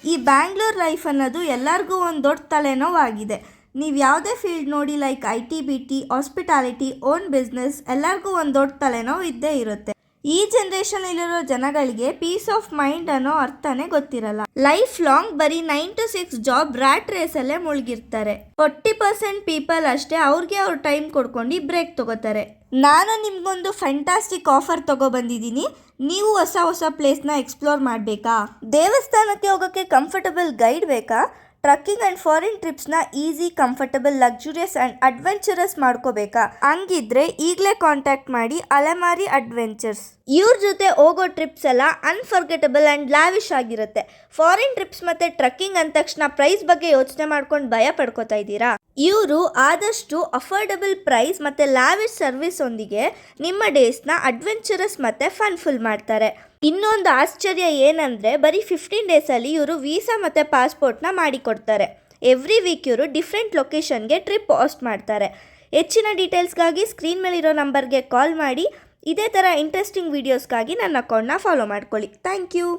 ಈ ಬ್ಯಾಂಗ್ಳೂರ್ ಲೈಫ್ ಅನ್ನೋದು ಎಲ್ಲರಿಗೂ ಒಂದು ದೊಡ್ಡ ತಲೆನೋವಾಗಿದೆ. ನೀವು ಯಾವುದೇ ಫೀಲ್ಡ್ ನೋಡಿ, like IT, BT, hospitality, own business, ಎಲ್ಲರಿಗೂ ಒಂದು ದೊಡ್ಡ ತಲೆನೋವು ಇದ್ದೇ ಇರುತ್ತೆ. ಈ ಜನರೇಷನಲ್ಲಿರೋ ಜನಗಳಿಗೆ ಪೀಸ್ ಆಫ್ ಮೈಂಡ್ ಅನ್ನೋ ಅರ್ಥನೇ ಗೊತ್ತಿರಲ್ಲ. ಲೈಫ್ ಲಾಂಗ್ ಬರೀ 9 to 6 ಜಾಬ್ ರ್ಯಾಟ್ ರೇಸಲ್ಲೇ ಮುಳುಗಿರ್ತಾರೆ. 40% ಪೀಪಲ್ ಅಷ್ಟೇ ಅವ್ರಿಗೆ ಅವ್ರ ಟೈಮ್ ಕೊಡ್ಕೊಂಡು ಬ್ರೇಕ್ ತಗೋತಾರೆ. ನಾನು ನಿಮ್ಗೊಂದು ಫ್ಯಾಂಟಾಸ್ಟಿಕ್ ಆಫರ್ ತಗೊಬಂದಿದ್ದೀನಿ. ನೀವು ಹೊಸ ಪ್ಲೇಸ್ನ ಎಕ್ಸ್ಪ್ಲೋರ್ ಮಾಡಬೇಕಾ? ದೇವಸ್ಥಾನಕ್ಕೆ ಹೋಗೋಕ್ಕೆ ಕಂಫರ್ಟಬಲ್ ಗೈಡ್ ಬೇಕಾ? ಟ್ರಕ್ಕಿಂಗ್ ಆ್ಯಂಡ್ ಫಾರಿನ್ ಟ್ರಿಪ್ಸ್ನ easy, comfortable, luxurious and adventurous ಮಾಡ್ಕೋಬೇಕಾ? ಹಂಗಿದ್ರೆ ಈಗಲೇ ಕಾಂಟ್ಯಾಕ್ಟ್ ಮಾಡಿ ಅಲೆಮಾರಿ ಅಡ್ವೆಂಚರ್ಸ್. ಇವ್ರ ಜೊತೆ ಹೋಗೋ ಟ್ರಿಪ್ಸ್ ಎಲ್ಲ ಅನ್ಫರ್ಗೆಟಬಲ್ ಆ್ಯಂಡ್ ಲ್ಯಾವಿಶ್ ಆಗಿರುತ್ತೆ. ಫಾರಿನ್ ಟ್ರಿಪ್ಸ್ ಮತ್ತು ಟ್ರಕ್ಕಿಂಗ್ ಅಂದ ತಕ್ಷಣ ಪ್ರೈಸ್ ಬಗ್ಗೆ ಯೋಚನೆ ಮಾಡ್ಕೊಂಡು ಭಯ ಪಡ್ಕೋತಾ ಇದ್ದೀರಾ? ಇವರು ಆದಷ್ಟು ಅಫೋರ್ಡಬಲ್ ಪ್ರೈಸ್ ಮತ್ತು ಲ್ಯಾವಿಶ್ ಸರ್ವಿಸ್ ಒಂದಿಗೆ ನಿಮ್ಮ ಡೇಸ್ನ ಅಡ್ವೆಂಚರಸ್ ಮತ್ತು ಫನ್ಫುಲ್ ಮಾಡ್ತಾರೆ. ಇನ್ನೊಂದು ಆಶ್ಚರ್ಯ ಏನಂದರೆ, ಬರೀ 15 ಡೇಸಲ್ಲಿ ಇವರು ವೀಸಾ ಮತ್ತು ಪಾಸ್ಪೋರ್ಟ್ನ ಮಾಡಿಕೊಡ್ತಾರೆ. ಎವ್ರಿ ವೀಕ್ ಇವರು ಡಿಫ್ರೆಂಟ್ ಲೊಕೇಶನ್ಗೆ ಟ್ರಿಪ್ ಹೋಸ್ಟ್ ಮಾಡ್ತಾರೆ. ಹೆಚ್ಚಿನ ಡೀಟೇಲ್ಸ್ಗಾಗಿ ಸ್ಕ್ರೀನ್ ಮೇಲಿರೋ ನಂಬರ್ಗೆ ಕಾಲ್ ಮಾಡಿ. ಇದೇ ಥರ ಇಂಟ್ರೆಸ್ಟಿಂಗ್ ವೀಡಿಯೋಸ್ಗಾಗಿ ನನ್ನ ಅಕೌಂಟ್ನ ಫಾಲೋ ಮಾಡ್ಕೊಳ್ಳಿ. Thank you.